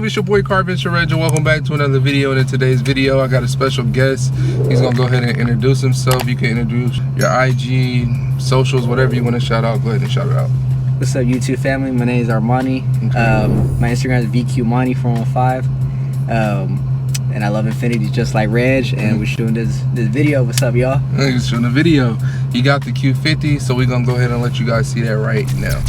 It's your boy Car Adventure Reg, and welcome back to another video. And in today's video, I got a special guest. He's gonna go ahead and introduce himself. You can introduce your IG, socials, whatever you want to shout out. Go ahead and shout it out. What's up, YouTube family? My name is Armani. Okay. My Instagram is VQMani415. And I love Infiniti just like Reg, and we're shooting this video. What's up, y'all? He's shooting a video. He got the Q50, so we're gonna go ahead and let you guys see that right now.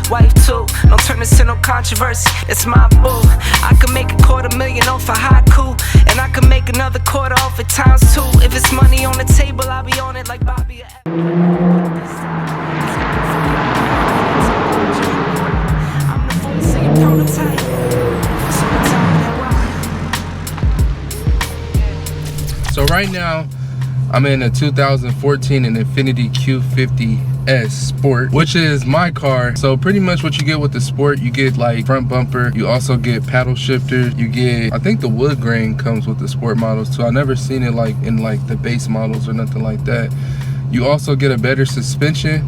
Wife too, don't turn this into no controversy. It's my boo. I can make $250,000 off a haiku, and I can make another quarter off it times 2. If it's money on the table, I'll be on it like Bobby. I'm the voice of your prototype. So right now, I'm in a 2014 Infiniti Q50 Sport, which is my car. So pretty much what you get with the Sport, you get like front bumper, you also get paddle shifter, you get, I think the wood grain comes with the Sport models too. I've never seen it like in like the base models or nothing like that. You also get a better suspension,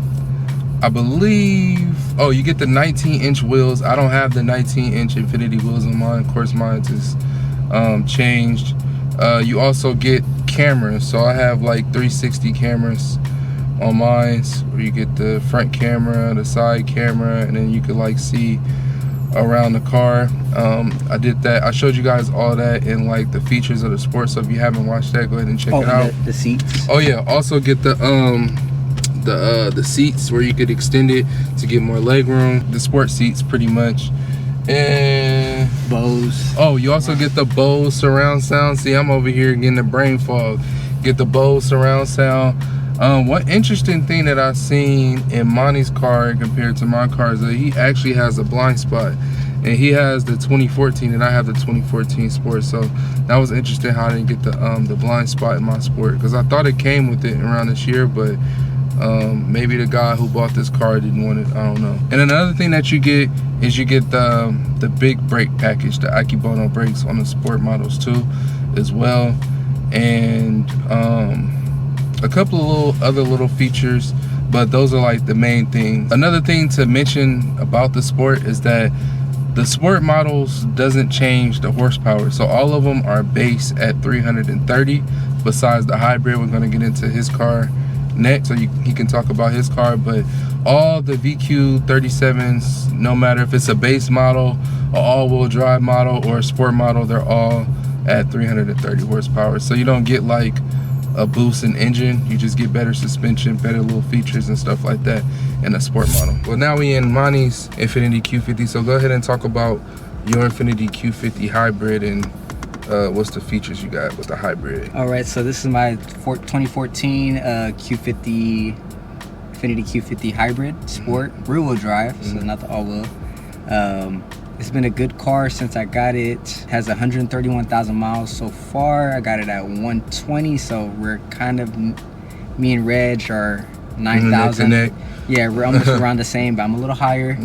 I believe. Oh, you get the 19-inch wheels. I don't have the 19-inch Infiniti wheels on mine. Of course, mine is changed. You also get cameras, so I have like 360 cameras on mine, where you get the front camera, the side camera, and then you could like see around the car. I did that. I showed you guys all that in like the features of the Sport, so if you haven't watched that, go ahead and check it out. The seats. Oh yeah, also get the seats where you could extend it to get more leg room. The Sport seats pretty much. And Bose. Oh, you also get the Bose surround sound. See, I'm over here getting the brain fog. Get the Bose surround sound. One interesting thing that I've seen in Monty's car compared to my car is that he actually has a blind spot, and he has the 2014 and I have the 2014 Sport. So that was interesting how I didn't get the blind spot in my Sport, because I thought it came with it around this year, but maybe the guy who bought this car didn't want it. I don't know. And another thing that you get is you get the big brake package, the Akebono brakes on the Sport models too as well, and a couple of other little features, but those are like the main things. Another thing to mention about the Sport is that the Sport models doesn't change the horsepower, so all of them are base at 330 besides the Hybrid. We're going to get into his car next, so he can talk about his car. But all the VQ37s, no matter if it's a base model, an all-wheel drive model, or a Sport model, they're all at 330 horsepower. So you don't get like a boost in engine, you just get better suspension, better little features and stuff like that in a Sport model. Well, now we in Monty's Infiniti Q50, so go ahead and talk about your Infiniti Q50 Hybrid and what's the features you got with the Hybrid. All right, so this is my 2014 Q50 Infiniti Q50 Hybrid Sport, rear-wheel drive, so not the all-wheel. It's been a good car since I got it. It has 131,000 miles so far. I got it at 120, so we're kind of, me and Reg are 9,000. Yeah, we're almost around the same, but I'm a little higher.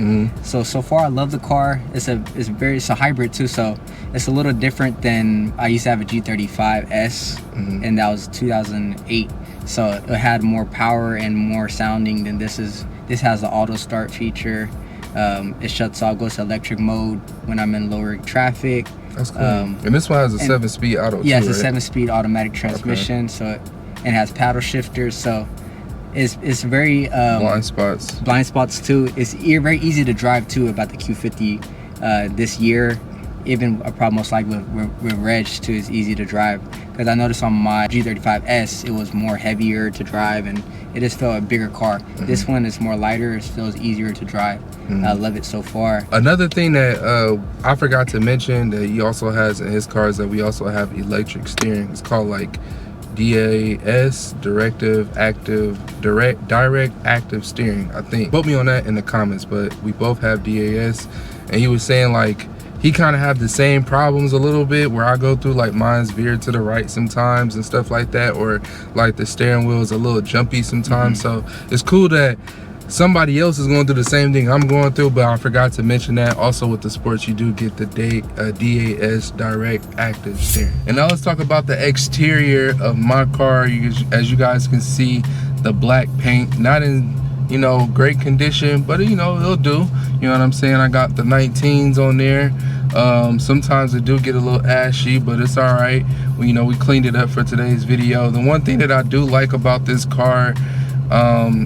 So far I love the car. It's a hybrid too, so it's a little different than, I used to have a G35S, and that was 2008. So it had more power and more sounding than this is. This has the auto start feature. It shuts off, goes to electric mode when I'm in lower traffic. That's cool. And this one has a 7-speed auto too, it's right? a 7-speed automatic transmission. Okay. And it has paddle shifters, so it's very blind spots too. It's very easy to drive too about the Q50 this year. Even probably most likely with Reg too, is easy to drive, because I noticed on my G35S it was more heavier to drive, and it just felt a bigger car. This one is more lighter, it feels easier to drive. I love it so far. Another thing that I forgot to mention that he also has in his car is that we also have electric steering. It's called like DAS, direct active steering, I think. Quote me on that in the comments, but we both have DAS, and he was saying like he kind of have the same problems a little bit, where I go through like mine's veered to the right sometimes and stuff like that, or like the steering wheel is a little jumpy sometimes. So it's cool that somebody else is going through the same thing I'm going through, but I forgot to mention that also with the sports you do get the DAS direct active steering. And now let's talk about the exterior of my car. As you guys can see, the black paint, not in, you know, great condition, but you know, it'll do. You know what I'm saying? I got the 19s on there. Sometimes it do get a little ashy, but it's all right. Well, you know, we cleaned it up for today's video. The one thing that I do like about this car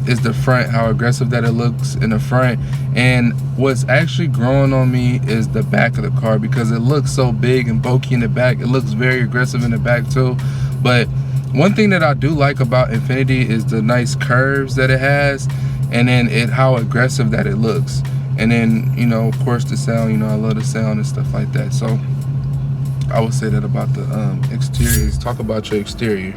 is the front, how aggressive that it looks in the front. And what's actually growing on me is the back of the car, because it looks so big and bulky in the back. It looks very aggressive in the back too. But one thing that I do like about Infiniti is the nice curves that it has, and then how aggressive that it looks. And then, you know, of course, the sound, you know, I love the sound and stuff like that. So I would say that about the exteriors. Talk about your exterior.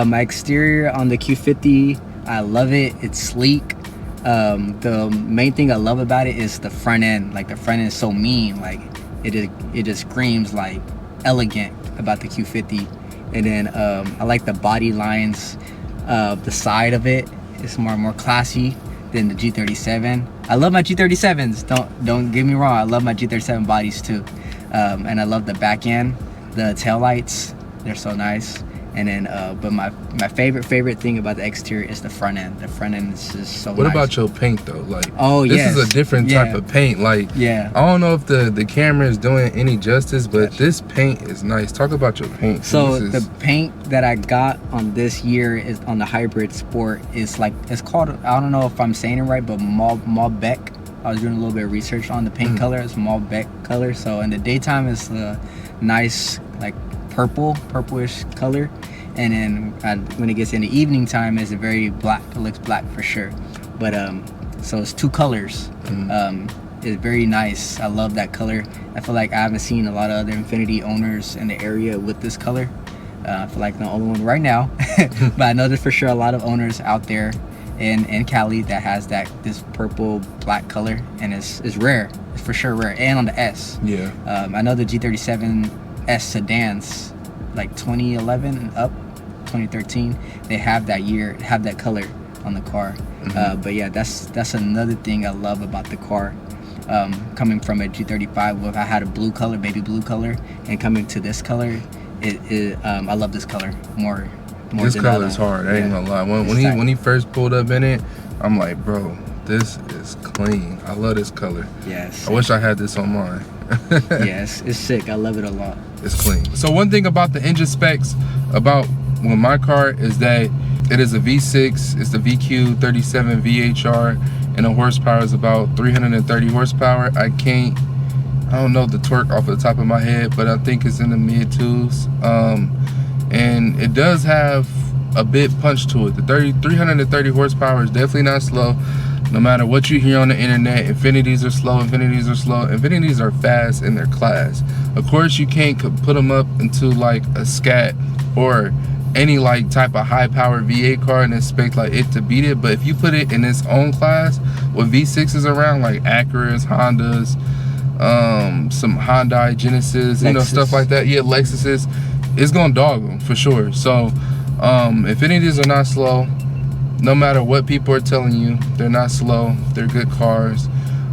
My exterior on the Q50, I love it. It's sleek. The main thing I love about it is the front end. Like, the front end is so mean. Like, it just screams like elegant about the Q50. And then I like the body lines. The side of it is more classy than the G37. I love my G37s. Don't get me wrong. I love my G37 bodies too. And I love the back end, the tail lights. They're so nice. And then, but my favorite thing about the exterior is the front end. The front end is just so nice. What about your paint though? Like, oh yeah, this is a different type of paint. Like, yeah, I don't know if the camera is doing any justice, but this paint is nice. Talk about your paint. So the paint that I got on this year is on the Hybrid Sport. Is like, it's called, I don't know if I'm saying it right, but Malbec. I was doing a little bit of research on the paint color. It's Malbec color. So in the daytime, it's a nice like purplish color, and then when it gets in the evening time, it's a very black. It looks black for sure. But so it's two colors. It's very nice. I love that color. I feel like I haven't seen a lot of other Infiniti owners in the area with this color. I feel like the only one right now, but I know there's for sure a lot of owners out there in Cali that has this purple black color, and it's rare. It's for sure rare. And on the S, yeah, I know the G37 S sedans, like 2011 and up, 2013, they have that color on the car. But yeah, that's another thing I love about the car. Coming from a G35, if I had a blue color, baby blue color, and coming to this color, I love this color more. This color is hard. I ain't gonna lie. When he first pulled up in it, I'm like, bro, this is clean. I love this color. Yes. I wish I had this on mine. Yes, it's sick. I love it a lot. It's clean. So one thing about the engine specs about my car is that it is a V6. It's the VQ37 VHR, and the horsepower is about 330 horsepower. I don't know the torque off the top of my head, but I think it's in the mid twos. And it does have a bit punch to it. The 330 horsepower is definitely not slow. No matter what you hear on the internet, Infinitis are slow, Infinitis are slow. Infinitis are fast in their class. Of course, you can't put them up into like a Scat or any like type of high power V8 car and expect like it to beat it. But if you put it in its own class with V6s around, like Acuras, Hondas, some Hyundai, Genesis, you know, stuff like that. Yeah, Lexuses, it's gonna dog them for sure. So Infinitis are not slow. No matter what people are telling you, they're not slow. They're good cars,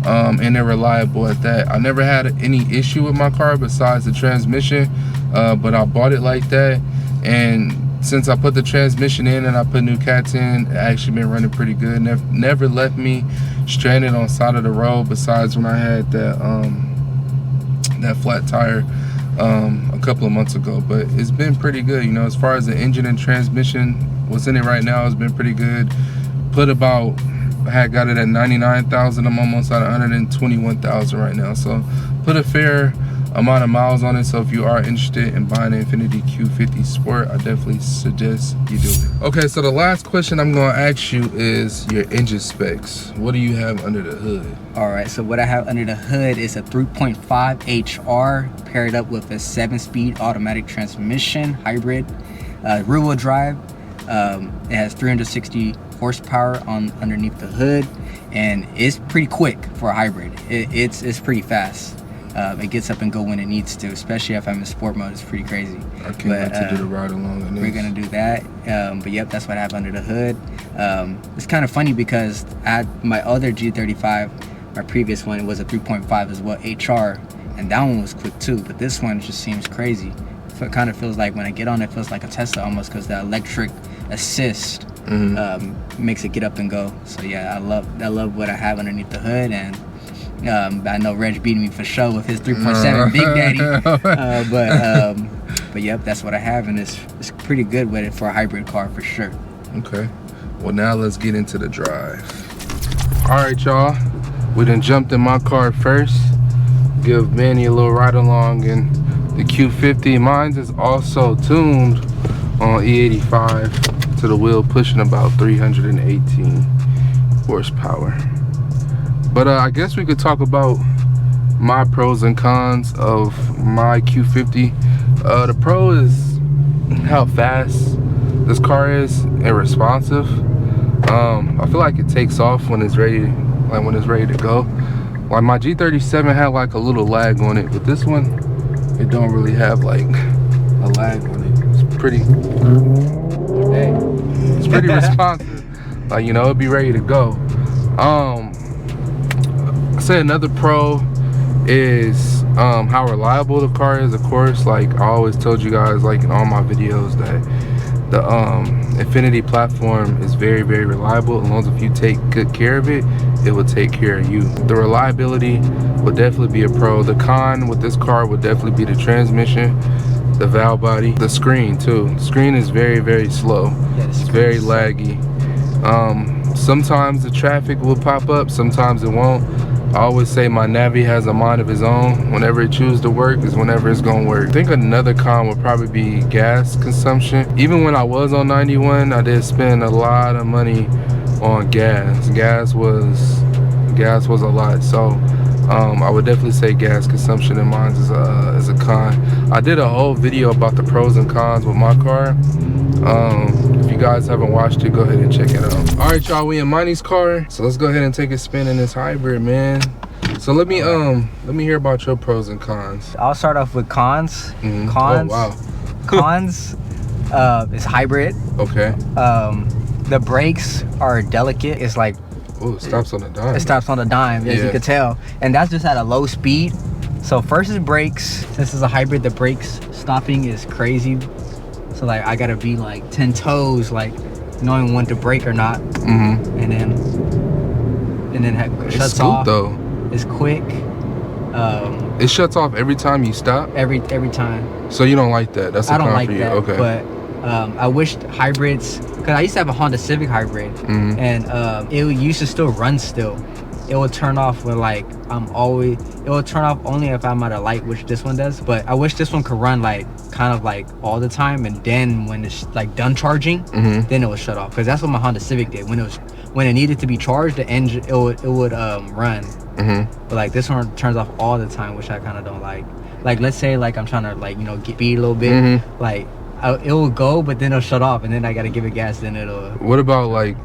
and they're reliable at that. I never had any issue with my car besides the transmission, but I bought it like that. And since I put the transmission in and I put new cats in, it actually been running pretty good. Never left me stranded on the side of the road, besides when I had that flat tire a couple of months ago. But it's been pretty good, you know, as far as the engine and transmission, what's in it right now has been pretty good. I had got it at 99,000. I'm almost at 121,000 right now. So put a fair amount of miles on it. So if you are interested in buying an Infiniti Q50 Sport, I definitely suggest you do it. Okay, so the last question I'm going to ask you is your engine specs. What do you have under the hood? All right, so what I have under the hood is a 3.5 HR paired up with a 7-speed automatic transmission hybrid, rear-wheel drive. It has 360 horsepower underneath the hood, and it's pretty quick for a hybrid. It's pretty fast. it gets up and go when it needs to, especially if I'm in sport mode. It's pretty crazy. I can't wait to do the ride along in this. We're gonna do that. But yep, that's what I have under the hood. It's kind of funny because I had my other G35, my previous one, was a 3.5 as well, HR, and that one was quick too. But this one just seems crazy. It kind of feels like when I get on it, feels like a Tesla almost, because the electric assist makes it get up and go. So yeah, I love what I have underneath the hood, and I know Reg beat me for sure with his 3.7 Big Daddy. But yep, that's what I have, and it's pretty good with it for a hybrid car for sure. Okay, well now let's get into the drive. All right, y'all, we done jumped in my car first. Give Manny a little ride along in the Q50. Mine is also tuned on E85 to the wheel, pushing about 318 horsepower. But I guess we could talk about my pros and cons of my Q50. The pro is how fast this car is and responsive. I feel like it takes off when it's ready, to go. Like my G37 had like a little lag on it, but this one, it don't really have like a lag on it. It's pretty responsive. Like, you know, it'll be ready to go. I say another pro is how reliable the car is. Of course, like I always told you guys, like in all my videos, that the Infiniti platform is very, very reliable. As long as if you take good care of it, it will take care of you. The reliability will definitely be a pro. The con with this car would definitely be the transmission, the valve body, the screen too. The screen is very, very slow. Yeah, it's very laggy. Sometimes the traffic will pop up, sometimes it won't. I always say my Navi has a mind of its own. Whenever it chooses to work is whenever it's gonna work. I think another con would probably be gas consumption. Even when I was on 91, I did spend a lot of money on gas. Gas was a lot. So I would definitely say gas consumption in mine is a con. I did a whole video about the pros and cons with my car. If you guys haven't watched it, go ahead and check it out. All right, y'all, we in Monty's car, so let's go ahead and take a spin in this hybrid, man. So let me hear about your pros and cons. I'll start off with cons. Cons. Oh, wow. Cons is hybrid. Okay. The brakes are delicate. It's like, oh, it stops on a dime. It stops on a dime, as you can tell, and that's just at a low speed. So first is brakes. This is a hybrid. The brakes stopping is crazy. So like I gotta be like 10 toes, like knowing when to brake or not. And then it shuts off. Though. It's quick. It shuts off every time you stop. Every time. So you don't like that? That's a con for you. Okay. But I wished hybrids, because I used to have a Honda Civic hybrid, and it used to still run still. It would turn off when like it will turn off only if I'm at a light, which this one does. But I wish this one could run like kind of like all the time, and then when it's like done charging, then it would shut off. Because that's what my Honda Civic did. When it needed to be charged, the engine it would run. But like this one turns off all the time, which I kind of don't like. Like let's say like I'm trying to like, you know, get speed a little bit, like it will go, but then it'll shut off, and then I gotta give it gas, then it'll. What about like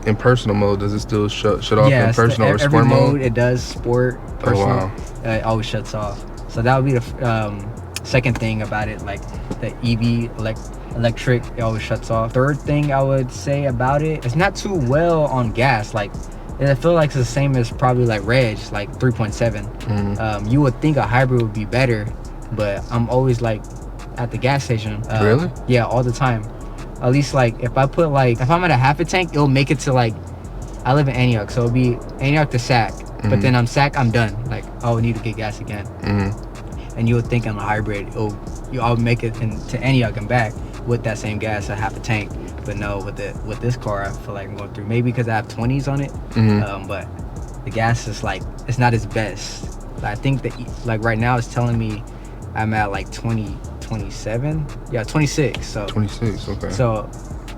in personal mode? Does it still shut off in personal or sport mode? It does. Sport, personal. Oh, wow. It always shuts off. So that would be the second thing about it, like the EV electric, it always shuts off. Third thing I would say about it, it's not too well on gas. Like I feel like it's the same as probably like Reg, like 3.7. You would think a hybrid would be better, but I'm always like at the gas station. Really? Yeah, all the time. At least like if I'm at a half a tank, it'll make it to like, I live in Antioch, so it'll be Antioch to Sac. But then I'm Sac, I'm done. Like I would need to get gas again. And you would think on a hybrid, I'll make it to Antioch and back with that same gas, a half a tank. But no, with this car, I feel like I'm going through, maybe because I have 20s on it. But the gas is like, it's not its best. I think that like right now it's telling me I'm at like 27. Yeah, 26. So 26. Okay. So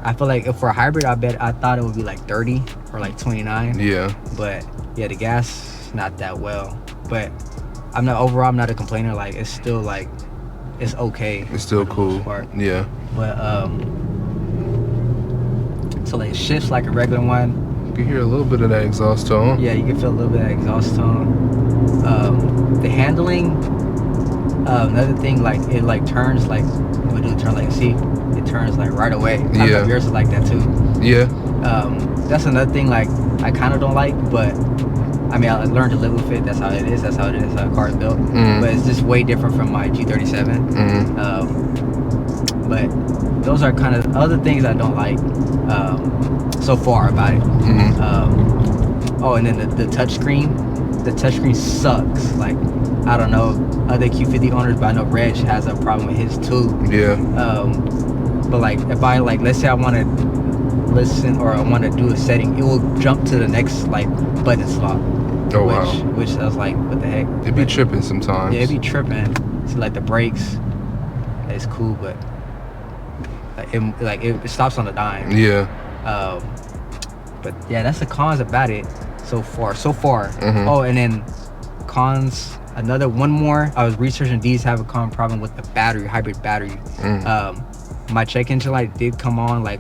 I feel like if for a hybrid, I thought it would be like 30 or like 29. Yeah. But yeah, the gas not that well. But I'm not a complainer. Like it's still like, it's okay. It's still cool. Yeah. But so like it shifts like a regular one. You can hear a little bit of that exhaust tone. Yeah, you can feel a little bit of that exhaust tone. The handling. Another thing, like it like turns like when we do turn, like see, it turns like right away. I don't know if yours is like that too. Yeah. That's another thing like I kind of don't like, but I mean I learned to live with it. That's how it is. That's how a car is built. But it's just way different from my G37. But those are kind of other things I don't like so far about it. Oh, and then the touchscreen. The touchscreen sucks. Like, I don't know other Q50 owners, but I know Reg has a problem with his too. Yeah. But like, if I like, let's say I want to listen or I want to do a setting, it will jump to the next like button slot. Oh wow. Which I was like, what the heck? It be tripping sometimes. Yeah, it be tripping. So like the brakes, it's cool, but it stops on a dime. Yeah. But yeah, that's the cons about it so far. Oh, and then cons, one more. I was researching, these have a common problem with the battery, hybrid battery. My check engine light did come on, like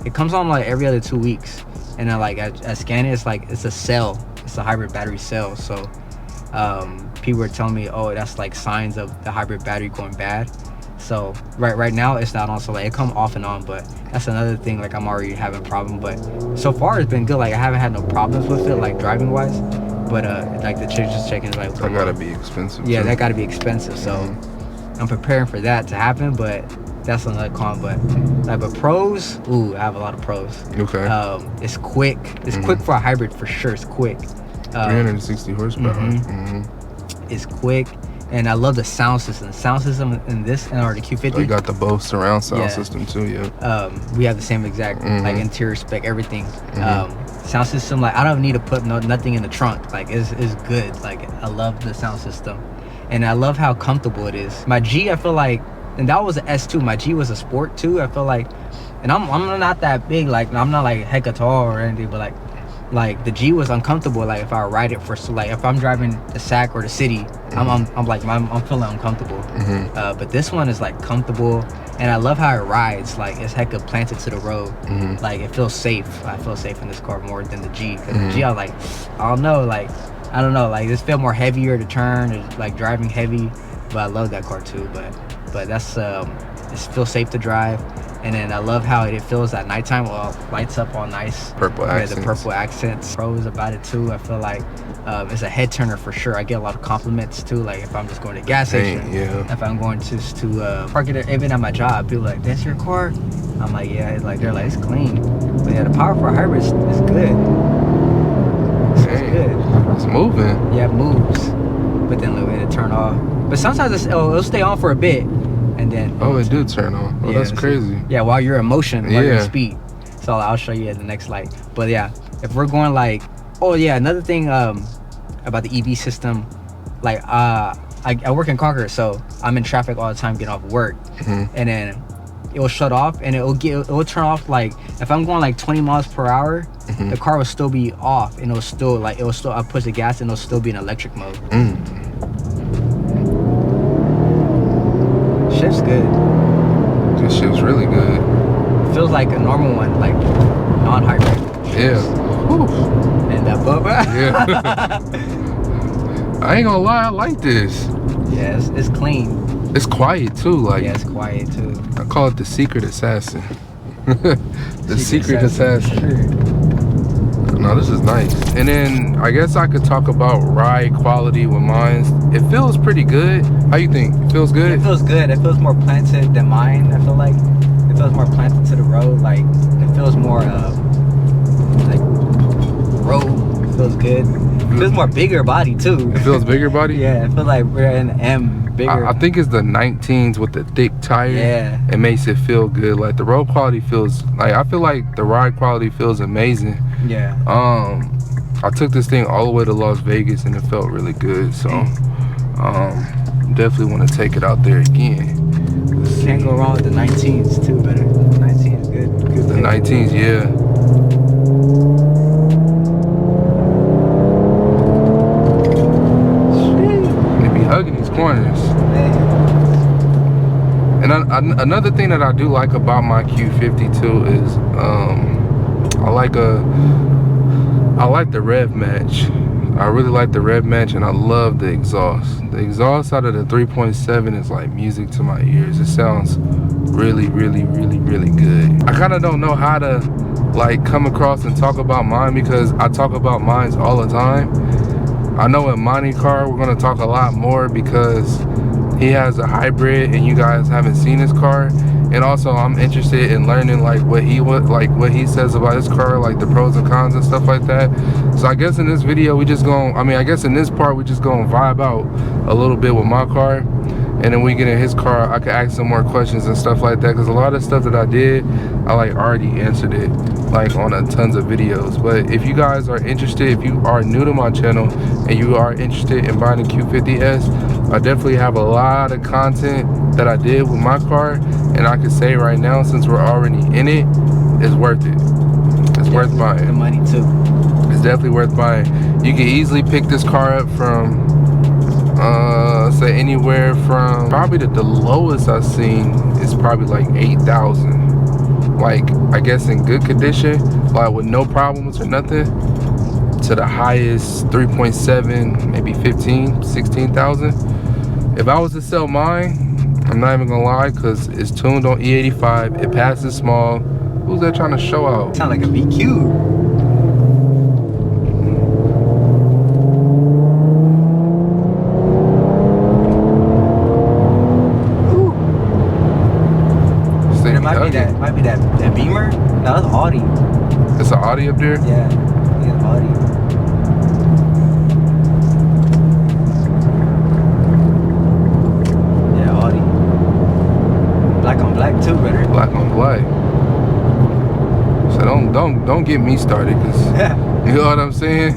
it comes on like every other 2 weeks, and then like I scan it, it's like it's a cell, it's a hybrid battery cell. So people were telling me, oh, that's like signs of the hybrid battery going bad. So right now it's not on, so like it come off and on, but that's another thing, like I'm already having a problem. But so far it's been good, like I haven't had no problems with it, like driving wise. But like the just checking, like that gotta be expensive. Yeah, too. that gotta be expensive. So I'm preparing for that to happen, but that's another con. But pros, I have a lot of pros. Okay. It's quick. It's quick for a hybrid for sure. It's quick. 360 horsepower. It's quick. And I love the sound system. The sound system in this, or the Q50. They got the Bose surround sound system too, yeah. We have the same exact like interior spec, everything. Sound system, like I don't need to put nothing in the trunk. Like it's good. Like I love the sound system, and I love how comfortable it is. My G, I feel like, and that was an S2. My G was a Sport too. I feel like, and I'm not that big. Like I'm not like hecka tall or anything, but like the G was uncomfortable. Like if I ride it like if I'm driving the SAC or the city, I'm feeling uncomfortable. But this one is like comfortable, and I love how it rides. Like it's hecka planted to the road. Like it feels safe. I feel safe in this car more than the G. Cause the G, I was like, I don't know, like this feel more heavier to turn. It's like driving heavy, but I love that car too. But that's it feels safe to drive. And then I love how it feels at nighttime. Well, lights up all nice. Purple accents. The purple accents. Pros about it too. I feel like it's a head turner for sure. I get a lot of compliments too. Like if I'm just going to gas station. Yeah. If I'm going to park it, even at my job, people are like, "That's your car?" I'm like, "Yeah." It's like they're like, "It's clean." But yeah, the power for a hybrid is good. It's good. It's moving. Yeah, it moves. But then it'll turn off. But sometimes it'll stay on for a bit. And then it did turn on. Oh, yeah, that's crazy. Yeah, while you're in motion, while you're in speed. So I'll show you at the next light. But yeah, if we're going like, another thing about the EV system, like I work in Concord, so I'm in traffic all the time getting off work, and then it will shut off and it will turn off. Like if I'm going like 20 miles per hour, the car will still be off, and I push the gas and it'll still be in electric mode. Shift's good. This shift's really good. It feels like a normal one, like non-hybrid. Yeah. Whew. And that bubba. Yeah. I ain't gonna lie, I like this. Yeah, it's clean. It's quiet too. Like yeah, it's quiet too. I call it the secret assassin. The secret assassin. Sure. No, this is nice. And then I guess I could talk about ride quality with mine. It feels pretty good. How you think? It feels good? It feels good. It feels more planted than mine. I feel like it feels more planted to the road. Like it feels more like road. It feels good. It feels more bigger body too. It feels bigger body? Yeah, it feels like we're in M. Bigger. I think it's the 19s with the thick tire. Yeah. It makes it feel good. Like the road quality feels like, I feel like the ride quality feels amazing. Yeah. I took this thing all the way to Las Vegas and it felt really good. So definitely want to take it out there again. Can't go wrong with the 19s too, but the 19s good. The 19s, yeah. Hugging these corners. And another thing that I do like about my Q50 too is I like the rev match. I really like the red match, and I love the exhaust. The exhaust out of the 3.7 is like music to my ears. It sounds really, really, really, really good. I kind of don't know how to like come across and talk about mine because I talk about mines all the time. I know in Monty's car we're gonna talk a lot more because he has a hybrid and you guys haven't seen his car. And also I'm interested in learning like what he says about his car, like the pros and cons and stuff like that. So I guess in this video we just gonna, I guess in this part we just gonna vibe out a little bit with my car, and then we get in his car, I can ask some more questions and stuff like that, because a lot of stuff that I did, I like already answered it like on tons of videos. But if you guys are interested, if you are new to my channel and you are interested in buying a Q50S, I definitely have a lot of content that I did with my car, and I can say right now, since we're already in it, it's worth it. It's worth buying. The money too. It's definitely worth buying. You can easily pick this car up from say anywhere from, probably the lowest I've seen is probably like 8,000, like I guess in good condition, like with no problems or nothing, to the highest 3.7, maybe 15, 16,000. If I was to sell mine, I'm not even gonna lie, because it's tuned on E85, it passes small. Who's that trying to show out? Sound like a BQ. Might be that Beamer. No, that's Audi. It's an Audi up there? Yeah, it's Audi. Yeah, Audi. Black on black too, brother. Black on black. So don't get me started, cause you know what I'm saying?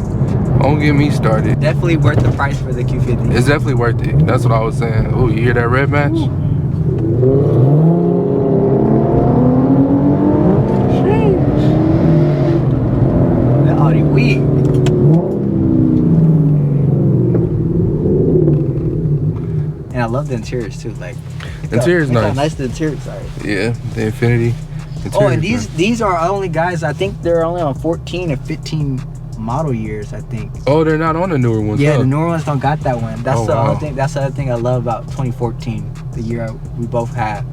Don't get me started. Definitely worth the price for the Q50. It's definitely worth it. That's what I was saying. Oh, you hear that red match? That Audi weak. And I love the interiors too. Like the interior's nice. How nice the interiors are. Yeah, the Infiniti. Oh, and these are only guys. I think they're only on 14 or 15 model years. I think. Oh, they're not on the newer ones. Yeah, huh? the newer ones don't got that one. That's the wow. other thing. That's the other thing I love about 2014, the year we both had.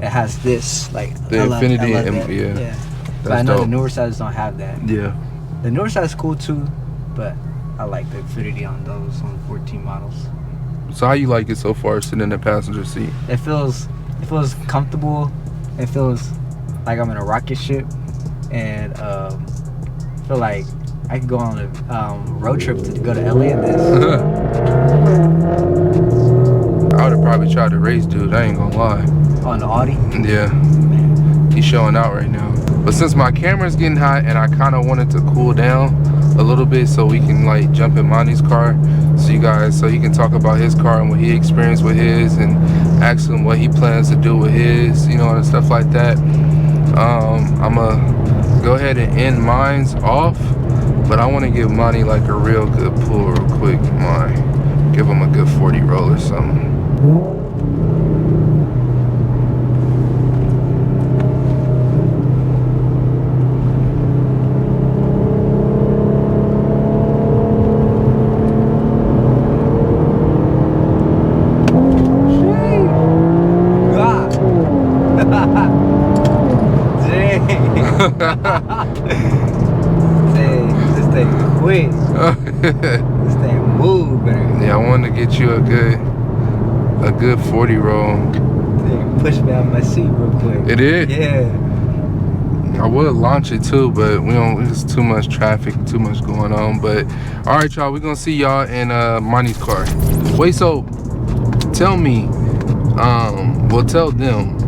It has this like the Infiniti. Yeah. But I know dope. the newer sizes don't have that. Yeah. The newer size is cool too, but I like the Infiniti on those on 14 models. So how you like it so far, sitting in the passenger seat? It feels comfortable. It feels like I'm in a rocket ship, and I feel like I could go on a road trip to go to LA in this. I would have probably tried to race dude, I ain't gonna lie. On the Audi? Yeah. He's showing out right now. But since my camera's getting hot and I kind of wanted to cool down a little bit so we can like jump in Monty's car, so he can talk about his car and what he experienced with his, and ask him what he plans to do with his, you know, and stuff like that. I'm gonna go ahead and end mine's off, but I want to give Monty like a real good pull real quick. Give him a good 40 roll or something. This thing quick. This thing move, man. Yeah, I wanted to get you a good 40 roll. Thing push me out of my seat real quick. It did? Yeah. I would launch it too, but there's too much traffic, too much going on. But all right, y'all, we're gonna see y'all in Monty's car. Wait, so tell me, tell them,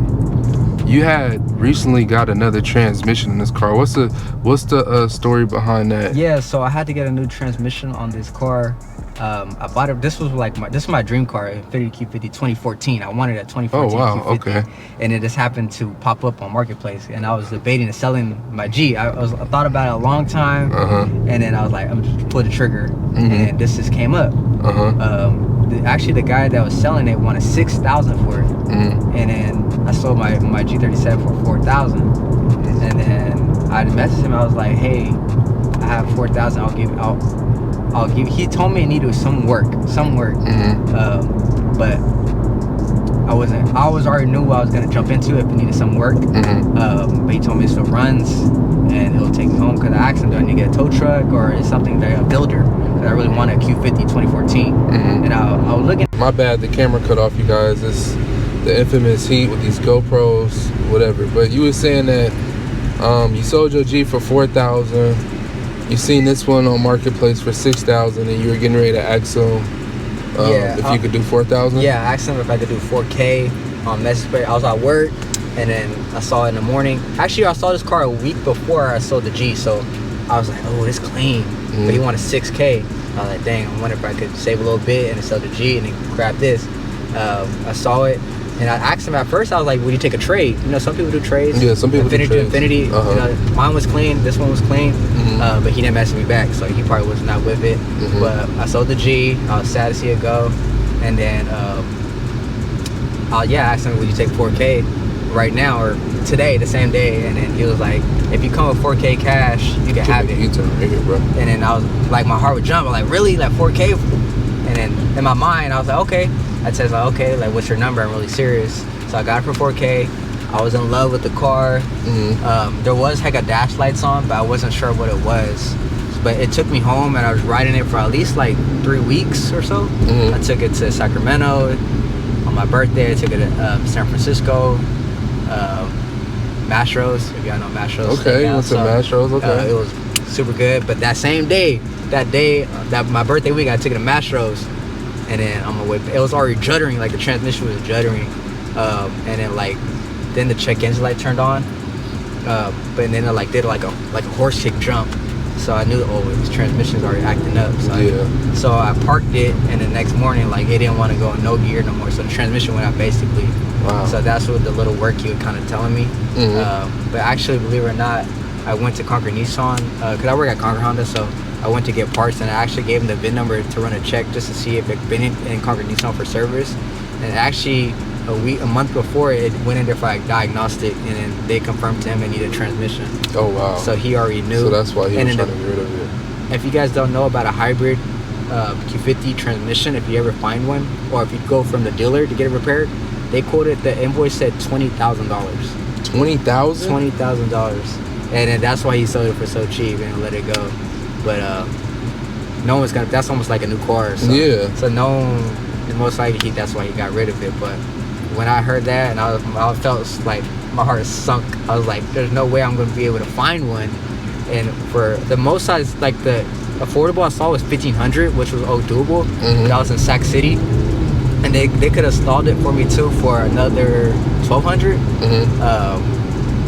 you had recently got another transmission in this car. What's the story behind that? Yeah, so I had to get a new transmission on this car. I bought it. This is my dream car, Infiniti Q50 2014. I wanted a 2014 Oh wow, Q50, okay. And it just happened to pop up on Marketplace, and I was debating selling my G. I thought about it a long time, and then I was like, I'm just pull the trigger, and this just came up. Actually, the guy that was selling it wanted $6,000 for it, and then I sold my G37 for $4,000, and then I messaged him. I was like, hey, I have $4,000. He told me it needed some work. But I was already knew I was gonna jump into if it needed some work. But he told me it's for runs and he'll take me home, because I asked him, do I need to get a tow truck or is something that a builder? Because I really want a Q50 2014. And I was looking. My bad, the camera cut off, you guys. It's the infamous heat with these GoPros, whatever. But you were saying that you sold your G for $4,000. You seen this one on Marketplace for $6,000, and you were getting ready to ask him if you could do $4,000. Yeah, I asked him if I could do 4K on message. I was at work, and then I saw it in the morning. Actually, I saw this car a week before I sold the G, so I was like, oh, it's clean. But he wanted 6K. I was like, dang, I wonder if I could save a little bit and sell the G and then grab this. I saw it, and I asked him at first, I was like, would you take a trade? You know, some people do trades. Yeah, some people do trades. Infiniti. You know, mine was clean, this one was clean, but he didn't message me back, so he probably was not with it. But I sold the G, I was sad to see it go, and then I asked him, would you take 4K right now or today, the same day? And then he was like, if you come with 4K cash, you can have it. Right here, bro. And then I was like, my heart would jump. I'm like, really? Like 4K? And then in my mind, I was like, okay. I said, like, okay, like, what's your number? I'm really serious. So I got it for 4K. I was in love with the car. There was heck of dash lights on, but I wasn't sure what it was. But it took me home, and I was riding it for at least like 3 weeks or so. I took it to Sacramento on my birthday. I took it to San Francisco, Mastros, if y'all know Mastros. Okay, you went to Mastros, okay. It was super good. But that same day, that my birthday week, I took it to Mastros. And then on my way, it was already juddering, like the transmission was juddering. And then the check engine light turned on. But then it did like a horse kick jump. So I knew, this transmission's already acting up. So I parked it, and the next morning, it didn't want to go in no gear no more. So the transmission went out basically. Wow. So that's what the little work he was kind of telling me. But actually, believe it or not, I went to Concord Nissan, because I work at Concord Honda, so I went to get parts, and I actually gave him the VIN number to run a check just to see if it had been in Concord Nissan for service. And actually, a month before, it went in there for diagnostic, and then they confirmed to him it needed a transmission. Oh, wow. So he already knew. So that's why he was trying to get rid of it. If you guys don't know about a hybrid Q50 transmission, if you ever find one, or if you go from the dealer to get it repaired, they quoted, the invoice said $20,000. $20,000? $20,000. And then that's why he sold it for so cheap and let it go. But no one's gonna. That's almost like a new car. So, yeah. So no one, and most likely that's why he got rid of it. But when I heard that, and I felt like my heart sunk. I was like, there's no way I'm gonna be able to find one. And for the most size, like the affordable I saw was 1,500, which was doable. That was in Sac City, and they could have stalled it for me too for another 1,200.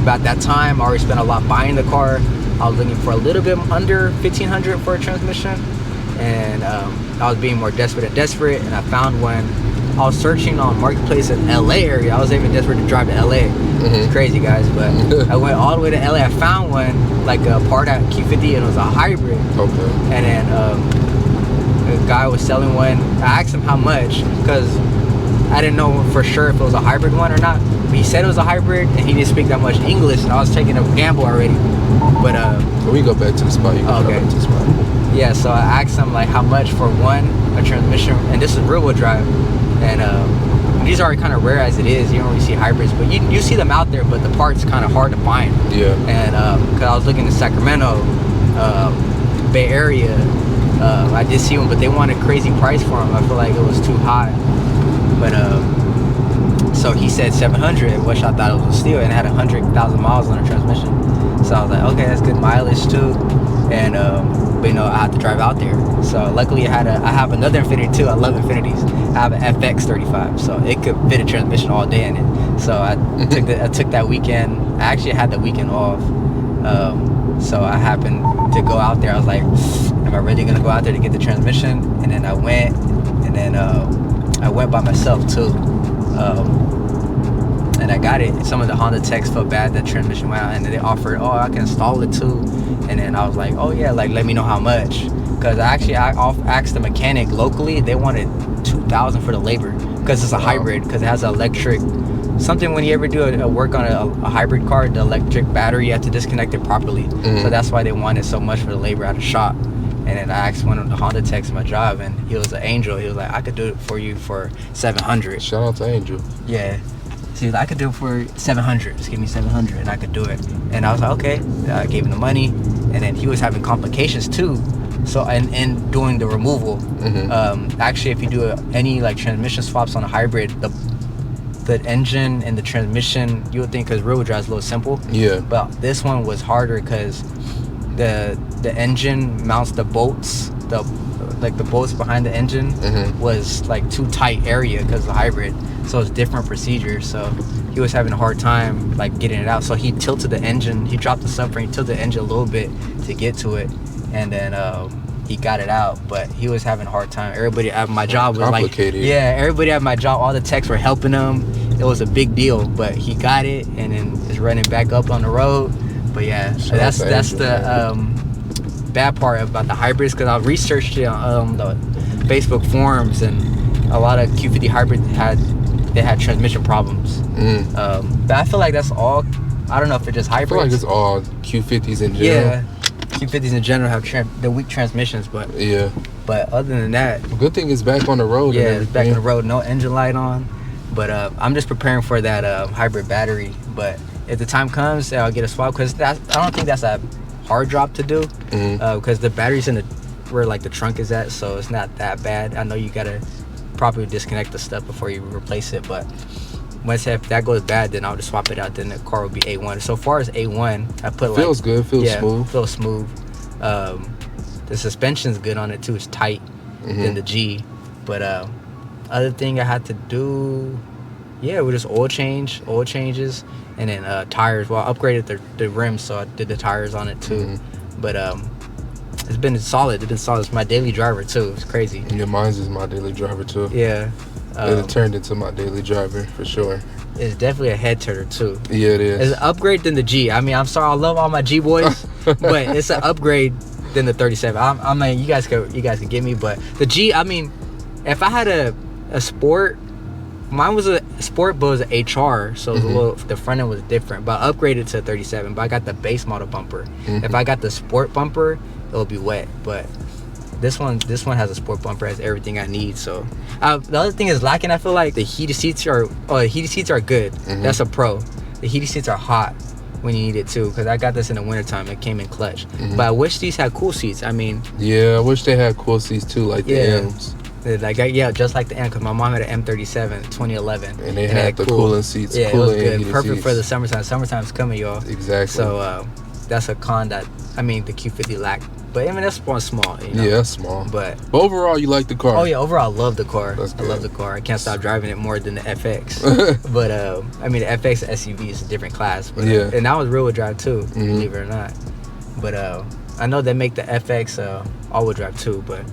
About that time, I already spent a lot buying the car. I was looking for a little bit under 1,500 for a transmission, and I was being more desperate, and I found one. I was searching on Marketplace in LA area. I was even desperate to drive to LA. It's crazy, guys, but I went all the way to LA. I found one, like a part at Q50, and it was a hybrid. Okay. And then the guy was selling one. I asked him how much, because I didn't know for sure if it was a hybrid one or not. But he said it was a hybrid, and he didn't speak that much English, and I was taking a gamble already. But we go back to the spot. You can go back to the spot. Yeah, so I asked him how much for a transmission, and this is rear-wheel drive, and these are kind of rare as it is. You don't really see hybrids, but you see them out there, but the parts kind of hard to find. Yeah. And because I was looking in Sacramento, Bay Area, I did see one, but they wanted a crazy price for them. I feel like it was too high. But so he said 700, which I thought it was a steal, and it had 100,000 miles on the transmission. So I was like, okay, that's good mileage too. And but I had to drive out there. So luckily I have another Infiniti too. I love Infinitis. I have an FX35, so it could fit a transmission all day in it. So I took that weekend. I actually had the weekend off. So I happened to go out there. I was like, am I really gonna go out there to get the transmission? And then I went, and then I went by myself too. And I got it. Some of the Honda techs felt bad that transmission went out, and then they offered, I can install it too. And then I was like, oh yeah, let me know how much. Because I asked the mechanic locally, they wanted $2,000 for the labor, because it's a hybrid, because it has an electric something. When you ever do a work on a hybrid car, the electric battery, you have to disconnect it properly. So that's why they wanted so much for the labor at a shop. And then I asked one of the Honda techs in my job, and he was an angel. He was like, I could do it for you for $700. Shout out to Angel. Yeah. So he was like, I could do it for $700. Just give me $700 and I could do it. And I was like, okay. I gave him the money. And then he was having complications too. So, and doing the removal. Actually, if you do any like transmission swaps on a hybrid, the engine and the transmission, you would think, because rear wheel drive is a little simple. Yeah. But this one was harder because the engine mounts the bolts, the bolts behind the engine was like too tight area because of the hybrid. So it's different procedure. So he was having a hard time like getting it out. So he tilted the engine. He dropped the subframe, tilted the engine a little bit to get to it, and then he got it out. But he was having a hard time. Everybody at my job was like, yeah, everybody at my job, all the techs were helping him. It was a big deal, but he got it, and then is running back up on the road. But yeah, that's the bad part about the hybrids, because I researched it on the Facebook forums, and a lot of Q50 hybrid had transmission problems. But I feel like that's all. I don't know if it's just hybrids. I feel like it's all Q50s in general. Yeah, Q50s in general have the weak transmissions, but yeah. But other than that, the good thing is back on the road. Yeah, it's back on the road, no engine light on. But I'm just preparing for that hybrid battery. But if the time comes, I'll get a swap, because I don't think that's a hard drop to do, because the battery's in where like the trunk is at, so it's not that bad. I know you gotta properly disconnect the stuff before you replace it, but if that goes bad, then I'll just swap it out. Then the car will be A1. So far as A1, I put feels good, feels smooth. Feels smooth. The suspension's good on it too. It's tight than the G. But other thing I had to do, with just oil changes, and then tires. Well, I upgraded the rims, so I did the tires on it too. But it's been solid. It's my daily driver too. It's crazy. Yeah, mine's is my daily driver too. Yeah. It turned into my daily driver for sure. It's definitely a head turner too. Yeah, it is. It's an upgrade than the G. I mean, I'm sorry, I love all my G boys, but it's an upgrade than the 37. I mean, you guys can get me, but the G. I mean, if I had a sport, mine was a sport, but it was an HR, so it was the front end was different. But I upgraded to a 37. But I got the base model bumper. If I got the sport bumper, it'll be wet, but this one has a sport bumper, has everything I need. So the other thing is lacking, I feel like the heated seats are good. That's a pro. The heated seats are hot when you need it too, because I got this in the wintertime. It came in clutch. But I wish these had cool seats. I mean, yeah, I wish they had cool seats too, like the M's. Like, just like the M, because my mom had an M37 2011, and they had the cooling seats. Yeah, it was good, perfect for the summertime. Summertime's coming, y'all. Exactly. So that's a con that the Q50 lacked. But I mean, that's one small. You know? Yeah, that's small. But overall, you like the car. Oh yeah, overall, I love the car. That's good. I love the car. I can't stop driving it more than the FX. But I mean, the FX SUV is a different class. But, and that was rear-wheel drive too, believe it or not. But I know they make the FX all-wheel drive too. But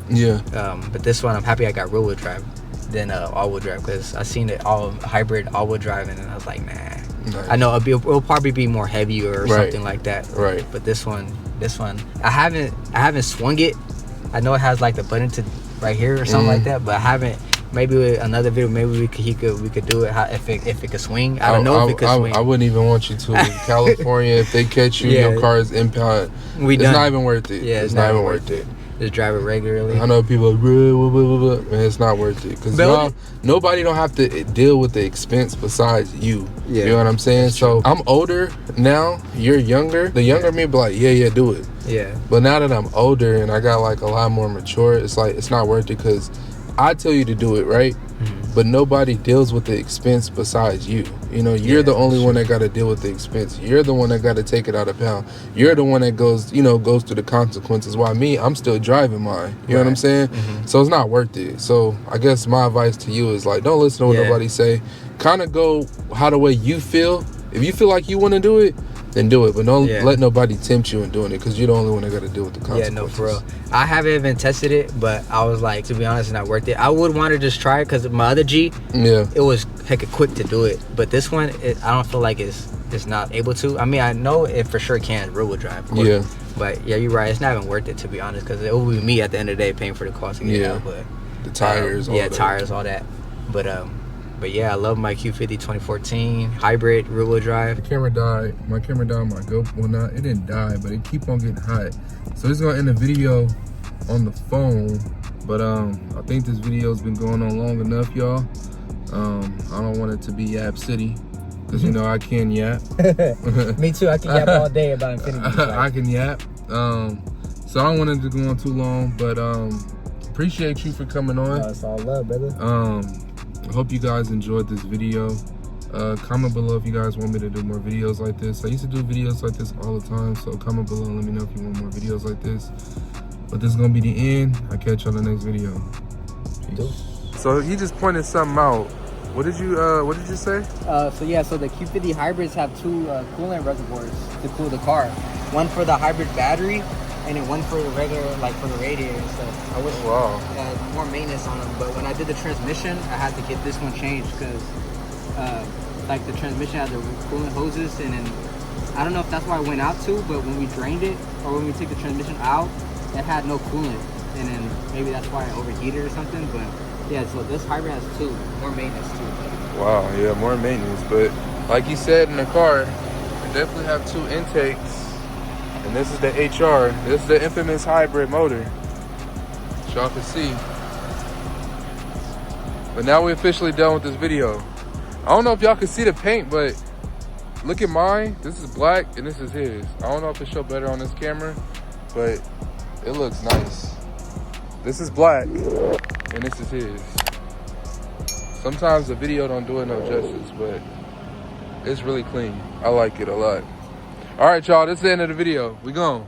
but this one, I'm happy I got rear-wheel drive than all-wheel drive, because I seen it all hybrid all-wheel driving, and I was like, nah. Nice. I know it'll probably be more heavier or something like that. Right. But this one, I haven't swung it. I know it has like the button to right here or something like that, but I haven't. Maybe with another video, maybe we could do it if it could swing. I don't know if it could swing. I wouldn't even want you to. In California, if they catch you, your car is impound. It's not even worth it. Yeah, it's not even worth it. Just drive it regularly. I know people are like, man, it's not worth it, because nobody don't have to deal with the expense besides you. You know what I'm saying? So I'm older now. You're younger. The younger me be like, yeah, do it. Yeah. But now that I'm older and I got like a lot more mature, it's like it's not worth it, because I tell you to do it, right? But nobody deals with the expense besides you. You know, you're the only one that got to deal with the expense. You're the one that got to take it out of pound. You're the one that goes through the consequences. While me, I'm still driving mine. You know what I'm saying? So it's not worth it. So I guess my advice to you is like, don't listen to what nobody say. Kind of go how the way you feel. If you feel like you want to do it, then do it. But don't let nobody tempt you in doing it, because you're the only one that got to deal with the consequences. Yeah, no, for real. I haven't even tested it, but I was like, to be honest, it's not worth it. I would want to just try it, because my other G, it was hecka quick to do it. But this one, I don't feel like it's not able to. I mean, I know it for sure can rear-wheel drive. Yeah. But yeah, you're right. It's not even worth it, to be honest, because it will be me at the end of the day paying for the cost to get it out. But the tires, all that. Tires, all that. But yeah, I love my Q50 2014 hybrid rear-wheel drive. My camera died. My GoPro, well, not, it didn't die, but it keep on getting hot. So it's gonna end the video on the phone, but I think this video's been going on long enough, y'all. I don't want it to be Yap City, because you know I can yap. Me too. I can yap all day about Infiniti. I can yap. So I don't want it to go on too long, but appreciate you for coming on. It's all love, brother. I hope you guys enjoyed this video. Comment below if you guys want me to do more videos like this. I used to do videos like this all the time, so comment below and let me know if you want more videos like this. But this is gonna be the end. I'll catch you on the next video. Peace. So he just pointed something out. What did you say? So yeah, so the Q50 hybrids have two coolant reservoirs to cool the car. One for the hybrid battery, and then one for the regular, like for the radiator and stuff. I wish more maintenance on them, but when I did the transmission, I had to get this one changed because like the transmission had the coolant hoses, and then I don't know if that's why it went out too, but when we drained it or when we took the transmission out, it had no coolant, and then maybe that's why it overheated or something. But yeah, so this hybrid has two, more maintenance too. Wow, yeah, more maintenance. But like you said in the car, we definitely have two intakes. And this is the HR. This is the infamous hybrid motor. Y'all can see. But now we're officially done with this video. I don't know if y'all can see the paint, but look at mine. This is black and this is his. I don't know if it show better on this camera, but it looks nice. This is black and this is his. Sometimes the video don't do it no justice, but it's really clean. I like it a lot. All right, y'all, this is the end of the video. We gone.